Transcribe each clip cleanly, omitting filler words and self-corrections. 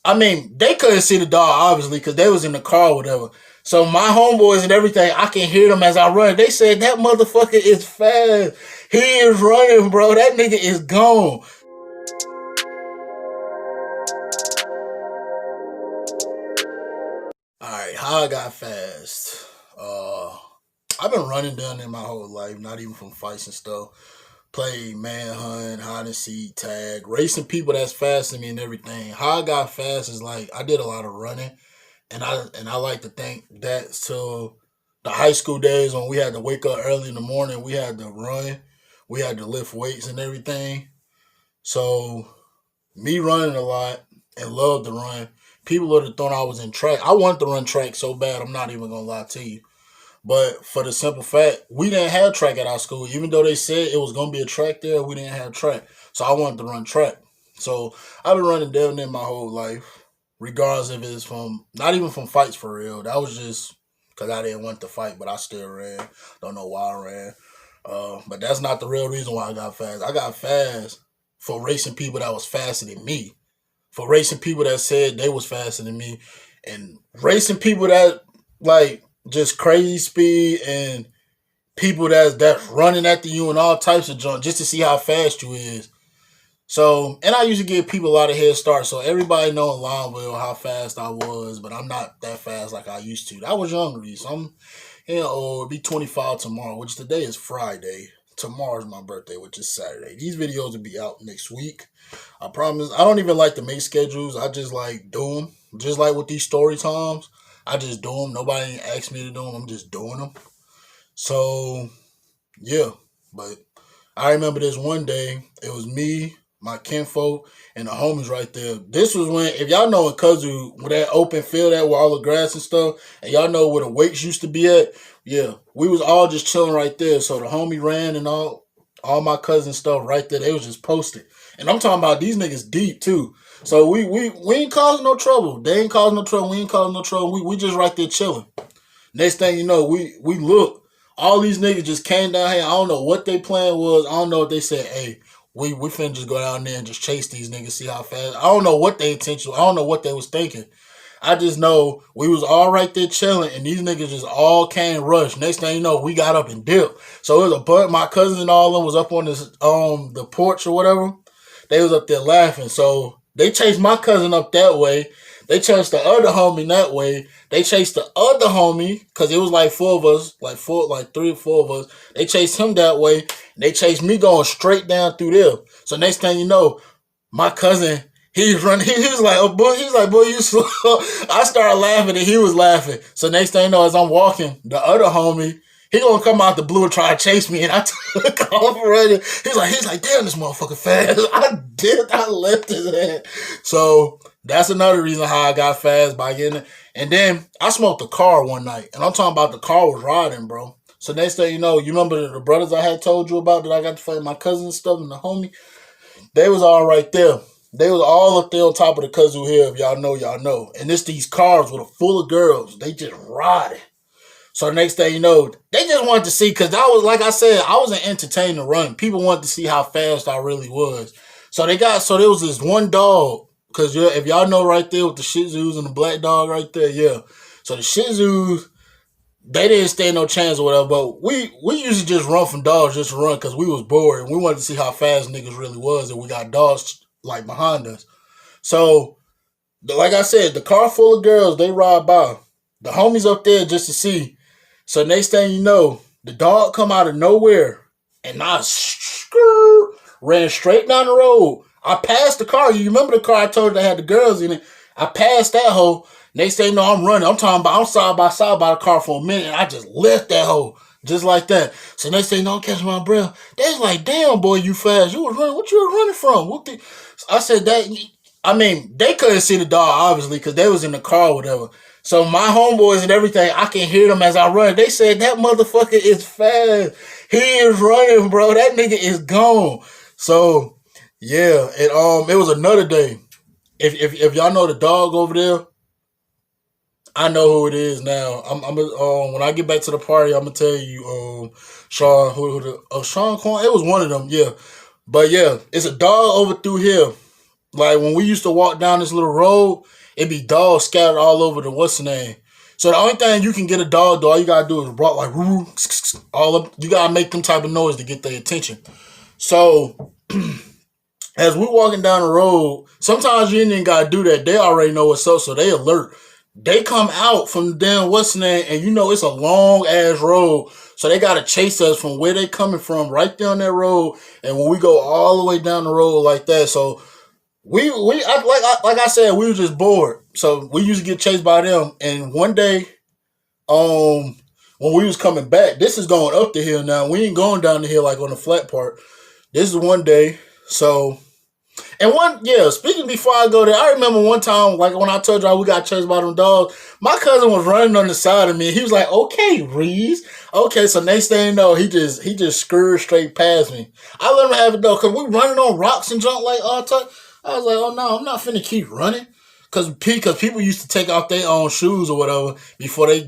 I mean, they couldn't see the dog obviously because they was in the car or whatever. So my homeboys and everything, I can hear them as I run. They said that motherfucker is fast. He is running, bro. That nigga is gone. All right, how I got fast. Uh, I've been running down there my whole life, not even from fights and stuff. Play manhunt, hide and seek, tag, racing people that's faster than me and everything. How I got fast is like I did a lot of running, and I like to think that's till the high school days when we had to wake up early in the morning. We had to run, we had to lift weights and everything. So me running a lot and love to run. People would have thought I was in track. I wanted to run track so bad. I'm not even gonna lie to you. But for the simple fact, we didn't have track at our school. Even though they said it was gonna be a track there, we didn't have track. So I wanted to run track. So I've been running down there my whole life, regardless if it's from not even from fights for real. That was just because I didn't want to fight, but I still ran. Don't know why I ran. But that's not the real reason why I got fast. I got fast for racing people that was faster than me. For racing people that said they was faster than me, and racing people that like just crazy speed and people that's running after you and all types of junk just to see how fast you is. So, and I used to give people a lot of head start. So everybody know in Lineville how fast I was, but I'm not that fast like I used to. I was younger, so I'm old. Be 25 tomorrow, which today is Friday. Tomorrow's my birthday, which is Saturday. These videos will be out next week. I promise. I don't even like to make schedules. I just like do them. Just like with these story times, I just do them. Nobody asked me to do them. I'm just doing them. So yeah, but I remember this one day. It was me, my kinfolk, and the homies right there. This was when, if y'all know in Kudzu, where that open field at with all the grass and stuff, and y'all know where the weights used to be at. Yeah, we was all just chilling right there. So the homie ran and all my cousins stuff right there. They was just posted, and I'm talking about these niggas deep too. So we ain't causing no trouble. They ain't causing no trouble. We ain't causing no trouble. We just right there chilling. Next thing you know, we look. All these niggas just came down here. I don't know what their plan was. I don't know if they said, hey, we finna just go down there and just chase these niggas, see how fast. I don't know what their intention. I don't know what they was thinking. I just know we was all right there chilling, and these niggas just all came rush. Next thing you know, we got up and dipped. So it was a bunch. My cousins and all of them was up on this the porch or whatever. They was up there laughing. So they chased my cousin up that way. They chased the other homie that way. They chased the other homie because it was like four of us, like 3 or 4 of us. They chased him that way. They chased me going straight down through there. So next thing you know, my cousin, he's running. He was like, oh boy, he's like, boy, you slow. I started laughing and he was laughing. So next thing you know, as I'm walking, the other homie, he gonna come out the blue and try to chase me, and I took off already. He's like, damn, this motherfucker fast. I left his head. So that's another reason how I got fast by getting it. And then I smoked a car one night, and I'm talking about the car was riding, bro. So next thing you know, you remember the brothers I had told you about that I got to fight, my cousins and stuff and the homie? They was all right there. They was all up there on top of the Kudzu Hill. If y'all know, y'all know. And it's these cars with a full of girls. They just riding. So the next thing you know, they just wanted to see, because I was, like I said, I was an entertainer running. People wanted to see how fast I really was. So there was this one dog, because if y'all know right there with the Shih Tzus and the black dog right there, yeah. So the Shih Tzus, they didn't stand no chance or whatever, but we used to just run from dogs just to run because we was bored and we wanted to see how fast niggas really was, and we got dogs like behind us. So, like I said, the car full of girls, they ride by. The homies up there just to see. So next thing you know, the dog come out of nowhere and I ran straight down the road. I passed the car. You remember the car I told you that had the girls in it? I passed that hoe. Next thing you know, I'm running. I'm talking about I'm side by side by the car for a minute, and I just left that hoe just like that. So next thing you know, I'm catching my breath. They was like, damn, boy, you fast. You was running. What you were running from? I said that. I mean, they couldn't see the dog, obviously, because they was in the car or whatever. So my homeboys and everything, I can hear them as I run. They said, that motherfucker is fast. He is running, bro. That nigga is gone. So, yeah. And it was another day. If y'all know the dog over there, I know who it is now. When I get back to the party, I'm gonna tell you, Sean, Sean Corn. It was one of them, yeah. But yeah, it's a dog over through here. Like when we used to walk down this little road, it'd be dogs scattered all over the what's the name. So the only thing you can get a dog, though, all you gotta do is bark like woo, all up. You gotta make them type of noise to get their attention. So as we walking down the road, sometimes you ain't even gotta do that. They already know what's up, so they alert. They come out from the damn what's the name, and you know it's a long ass road. So they gotta chase us from where they coming from, right down that road. And when we go all the way down the road like that, so like I said, we were just bored. So we used to get chased by them. And one day, when we was coming back, this is going up the hill now. We ain't going down the hill like on the flat part. This is one day. So and speaking before I go there, I remember one time, like when I told y'all we got chased by them dogs, my cousin was running on the side of me. He was like, okay, Reese. Okay, so next thing you know, he just scurried straight past me. I let him have it though, because we running on rocks and junk like all the time. I was like, oh no, I'm not finna keep running. Cause people used to take off their own shoes or whatever before they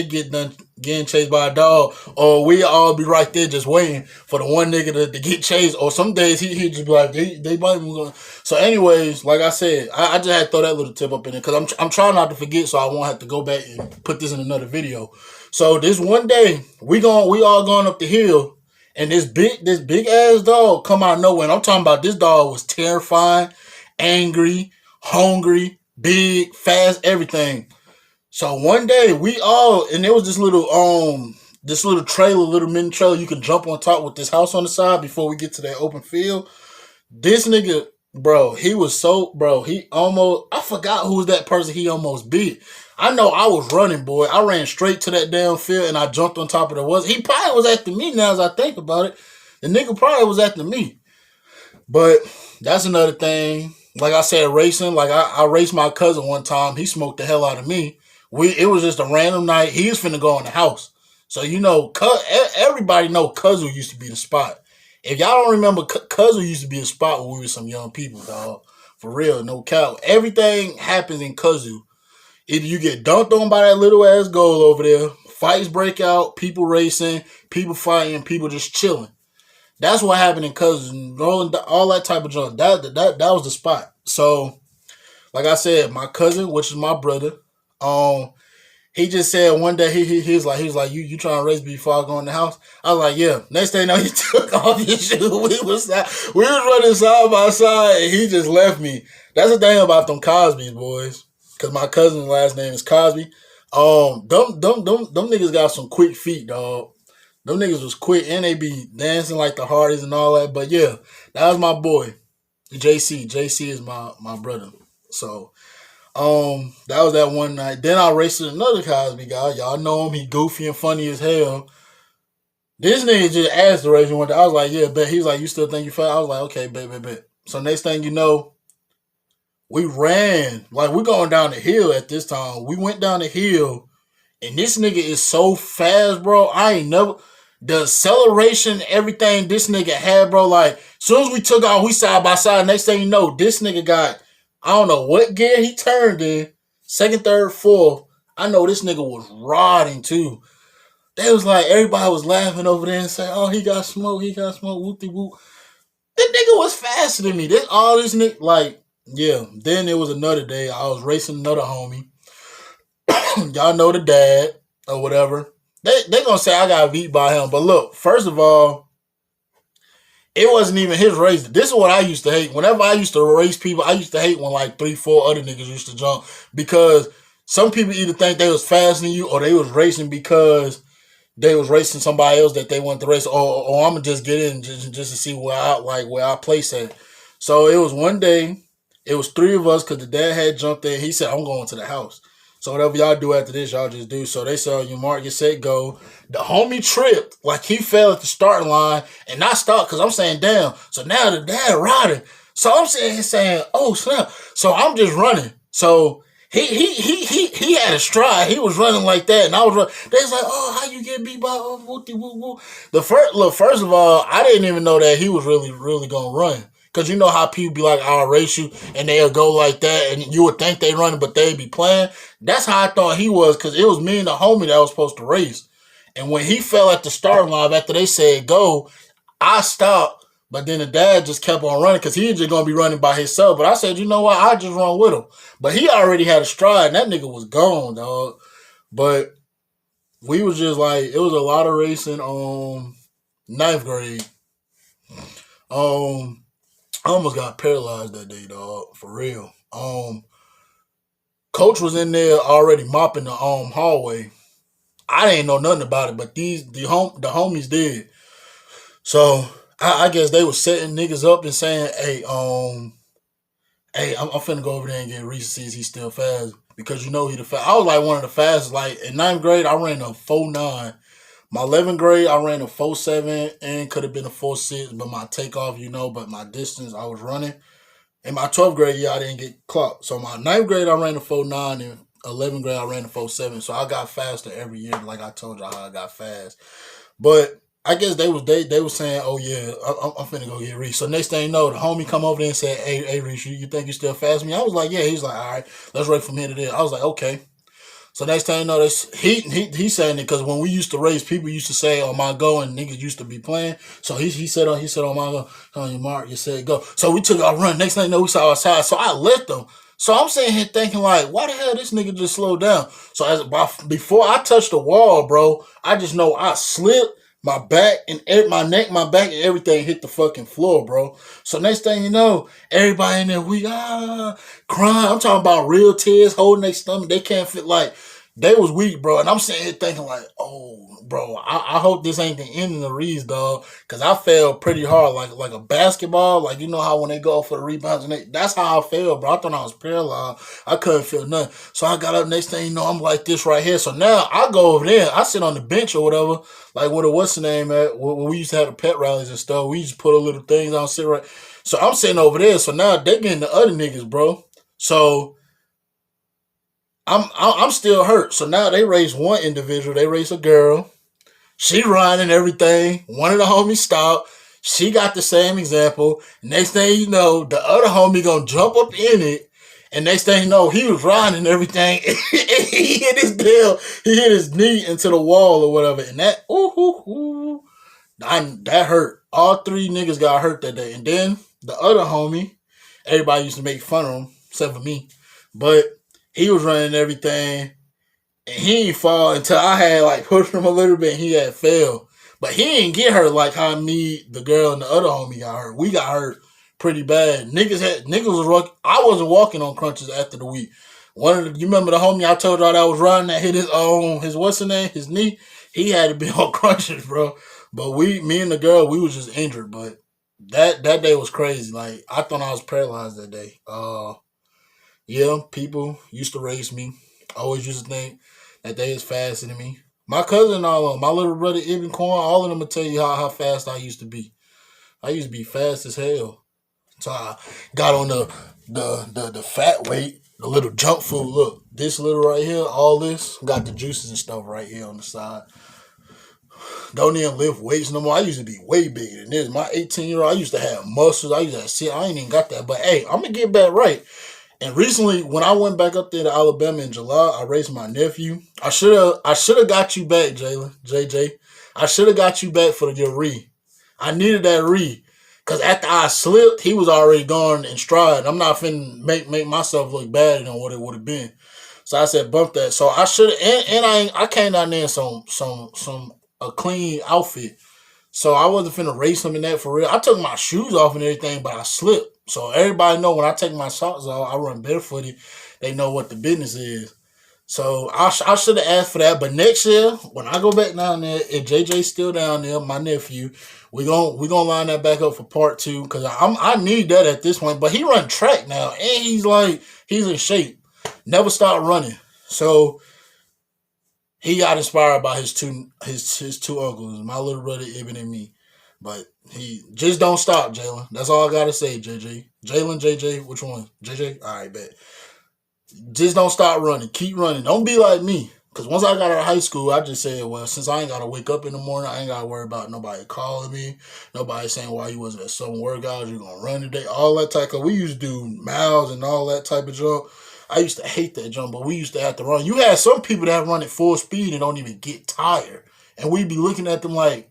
get done getting chased by a dog, or we all be right there just waiting for the one nigga to get chased. Or some days he just be like they might be going. So anyways, like I said, I just had to throw that little tip up in it because I'm trying not to forget, so I won't have to go back and put this in another video. So this one day we all going up the hill, and this big ass dog come out of nowhere. And I'm talking about this dog was terrifying, angry, hungry, big, fast, everything. So one day and there was this little trailer, little mini trailer you can jump on top with this house on the side before we get to that open field. This nigga, bro, he almost, I forgot who was that person he almost beat. I know I was running, boy. I ran straight to that damn field and I jumped on top of the He probably was after me now as I think about it. The nigga probably was after me. But that's another thing. Like I said, racing. Like I raced my cousin one time. He smoked the hell out of me. It was just a random night. He was finna go in the house. So you know, everybody know Kuzzle used to be the spot. If y'all don't remember, Kuzzle used to be a spot when we were some young people, dog. For real, no cap. Everything happens in Kuzzle. Either you get dunked on by that little ass goal over there, fights break out, people racing, people fighting, people just chilling. That's what happened in Cousins, all that type of junk. That was the spot. So, like I said, my cousin, which is my brother, he just said one day he was like you trying to race before I go in the house. I was like, yeah. Next thing you know, he took off his shoes. We was running side by side, and he just left me. That's the thing about them Cosby's, boys, because my cousin's last name is Cosby. Them niggas got some quick feet, dog. Them niggas was quick and they be dancing like the Hardys and all that. But yeah, that was my boy, JC. JC is my brother. So, that was that one night. Then I raced with another Cosby guy. Y'all know him. He goofy and funny as hell. This nigga just asked to race me one day. I was like, yeah, bet. He was like, you still think you fat? I was like, okay, bet. So next thing you know, we ran. Like, we going down the hill at this time. We went down the hill, and this nigga is so fast, bro. The acceleration, everything this nigga had, bro. Like, soon as we took off, we side by side. Next thing you know, this nigga got, I don't know what gear he turned in. Second, third, fourth. I know this nigga was riding too. They was like, everybody was laughing over there and saying, oh, he got smoke, whoop-de whoop. That nigga was faster than me. This nigga, like, yeah. Then there was another day, I was racing another homie. Y'all know the dad or whatever. They gonna say I got beat by him. But look, first of all, it wasn't even his race. This is what I used to hate. Whenever I used to race people, I used to hate when like 3-4 other niggas used to jump, because some people either think they was faster than you or they was racing because they was racing somebody else that they wanted to race, or I'm gonna just get in just to see where I place at. So it was one day, it was 3 of us because the dad had jumped in. He said, I'm going to the house. So whatever y'all do after this, y'all just do. So they said, you mark, you set, go. The homie tripped. Like, he fell at the starting line and not stopped, because I'm saying, damn. So now the dad riding. So I'm saying, oh, snap. So I'm just running. So he had a stride. He was running like that. And I was running. They was like, oh, how you get beat by woo. First of all, I didn't even know that he was really, really going to run. Because you know how people be like, I'll race you, and they'll go like that, and you would think they running, but they be playing. That's how I thought he was, because it was me and the homie that was supposed to race. And when he fell at the starting line after they said go, I stopped, But then the dad just kept on running because he was just gonna be running by himself. But I said, you know what? I just run with him. But he already had a stride, and that nigga was gone, dog. But we was just like, it was a lot of racing on ninth grade. Um, I almost got paralyzed that day, dog. For real. Coach was in there already mopping the hallway. I didn't know nothing about it, but the homies did. So I guess they was setting niggas up and saying, hey, I'm finna go over there and get Reese see if he's still fast because you know he the fast. I was like one of the fastest. Like in ninth grade, I ran a 4.9. My 11th grade, I ran a 4.7 and could have been a 4.6, but my takeoff, but my distance I was running. In my 12th grade, yeah, I didn't get clocked. So my ninth grade, I ran a 4.9, and 11th grade, I ran a 4.7. So I got faster every year, like I told y'all how I got fast. But I guess they was saying, oh yeah, I'm finna go get Reese. So next thing you know, the homie come over there and said, hey Reese, you think you still fast me? I was like, yeah. He's like, all right, let's race from here to there. I was like, okay. So next time you know, this he saying it because when we used to race, people used to say on my go, and niggas used to be playing. So he said on my go, on your mark, you said go. So we took our run. Next thing you know, we saw outside. So I let them. So I'm sitting here thinking like, why the hell this nigga just slowed down? So before I touched the wall, bro, I just know I slipped. My back and my neck, my back, and everything hit the fucking floor, bro. So next thing you know, everybody in there, we crying. I'm talking about real tears holding their stomach. They can't fit like they was weak, bro. And I'm sitting here thinking like, oh, bro, I hope this ain't the end of the Reeds, dog. Cause I fell pretty hard, like a basketball. Like you know how when they go for the rebounds and that's how I fell, bro. I thought I was paralyzed. I couldn't feel nothing. So I got up next thing you know, I'm like this right here. So now I go over there, I sit on the bench or whatever, like what's the name at? When we used to have the pet rallies and stuff, we used to put a little things on sit right. So I'm sitting over there. So now they getting the other niggas, bro. So I'm still hurt. So now they race one individual. They race a girl. She running and everything. One of the homies stopped. She got the same example. Next thing you know, the other homie gonna jump up in it. And next thing you know, he was riding and everything. He hit his tail. He hit his knee into the wall or whatever. And that, that hurt. All three niggas got hurt that day. And then the other homie, everybody used to make fun of him, except for me. But he was running everything. And he didn't fall until I had like pushed him a little bit and he had fell. But he didn't get hurt like how me, the girl, and the other homie got hurt. We got hurt pretty bad. Niggas was walking. I wasn't walking on crunches after the week. You remember the homie I told y'all that was running that hit his what's the name? His knee? He had to be on crunches, bro. But me and the girl, we was just injured. But that day was crazy. Like I thought I was paralyzed that day. Yeah, people used to race me. I always used to think that they is faster than me. My cousin, all of them, my little brother Ibn Corn, all of them will tell you how fast I used to be. I used to be fast as hell. So I got on the fat weight, the little junk food. Look, this little right here, all this, got the juices and stuff right here on the side. Don't even lift weights no more. I used to be way bigger than this. My 18-year-old, I used to have muscles. I used to have shit. I ain't even got that. But hey, I'm gonna get back right. And recently, when I went back up there to Alabama in July, I raced my nephew. I should have got you back, Jalen, JJ. I should have got you back for your re. I needed that re. Because after I slipped, he was already gone in stride. I'm not finna make myself look bad than what it would have been. So I said, bump that. So I should have, and I came down there in some a clean outfit. So I wasn't finna race him in that for real. I took my shoes off and everything, but I slipped. So everybody know when I take my socks off, I run barefooted. They know what the business is. So I should have asked for that. But next year, when I go back down there, if JJ's still down there, my nephew, we gonna line that back up for part 2 because I need that at this point. But he run track now, and he's in shape. Never stopped running. So he got inspired by his two uncles, my little brother Ibn and me. But he just don't stop, Jalen. That's all I gotta say, JJ. Jalen, JJ, which one? JJ? All right, bet. Just don't stop running. Keep running. Don't be like me. Because once I got out of high school, I just said, well, since I ain't got to wake up in the morning, I ain't got to worry about nobody calling me, nobody saying why you wasn't at some workouts, you're going to run today, all that type of, we used to do miles and all that type of jump. I used to hate that jump, but we used to have to run. You had some people that run at full speed and don't even get tired. And we'd be looking at them like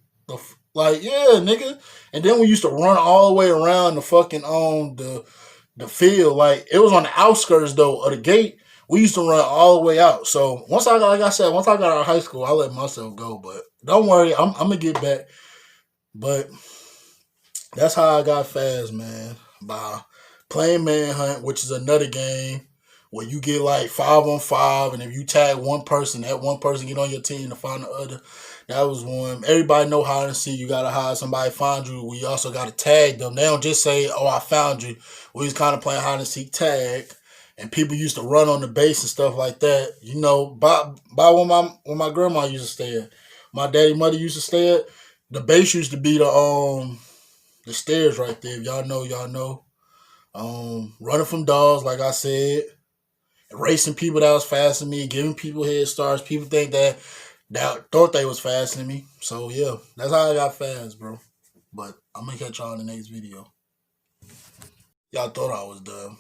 Like, yeah, nigga. And then we used to run all the way around the fucking the field. Like, it was on the outskirts though of the gate. We used to run all the way out. So once I got, like I said, once I got out of high school, I let myself go. But don't worry, I'm gonna get back. But that's how I got fast, man. By playing Manhunt, which is another game where you get like 5-on-5, and if you tag one person, that one person get on your team to find the other. That was one. Everybody know hide and seek. You gotta hide somebody find you. We also gotta tag them. They don't just say, "Oh, I found you." We was kind of playing hide and seek tag, and people used to run on the base and stuff like that. You know, by when my grandma used to stay at, my daddy mother used to stay at. The base used to be the stairs right there. If y'all know, y'all know. Running from dogs, like I said, racing people that was faster than me, giving people head starts. People think that thought they was faster than me. So yeah, that's how I got fast, bro. But I'm gonna catch y'all in the next video. Y'all thought I was done.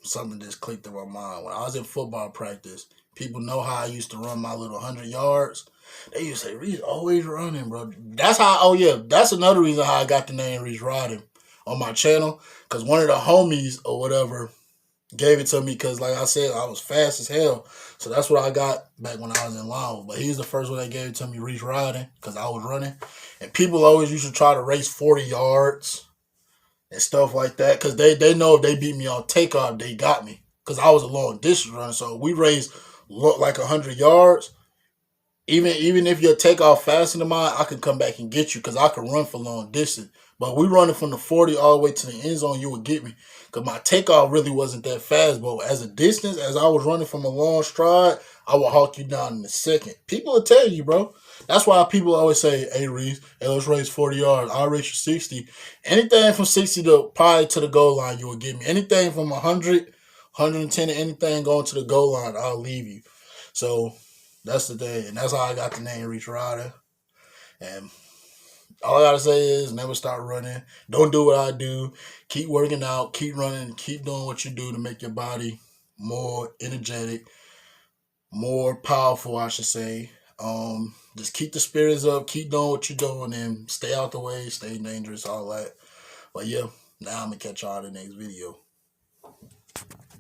Something just clicked in my mind. When I was in football practice, people know how I used to run my little 100 yards. They used to say, Reese always running, bro. That's how, oh yeah, that's another reason how I got the name Reese Riding on my channel. Because one of the homies or whatever gave it to me because, like I said, I was fast as hell. So that's what I got back when I was in Lawville. But he was the first one that gave it to me, Reese Riding, because I was running. And people always used to try to race 40 yards and stuff like that because they know if they beat me on takeoff, they got me because I was a long distance runner. So we raced like 100 yards. Even if your takeoff faster than mine, I can come back and get you because I can run for long distance. But we running from the 40 all the way to the end zone, you would get me. Because my takeoff really wasn't that fast. But as a distance, as I was running from a long stride, I would hawk you down in a second. People will tell you, bro. That's why people always say, hey, Reese, hey, let's race 40 yards. I'll race you 60. Anything from 60 to probably to the goal line, you will get me. Anything from 100, 110, anything going to the goal line, I'll leave you. So that's the thing. And that's how I got the name Reach Rider. And all I gotta say is never stop running. Don't do what I do. Keep working out, keep running, keep doing what you do to make your body more energetic, more powerful, I should say. Just keep the spirits up, keep doing what you're doing, and stay out the way, stay dangerous, all that. But yeah, now I'm gonna catch y'all in the next video.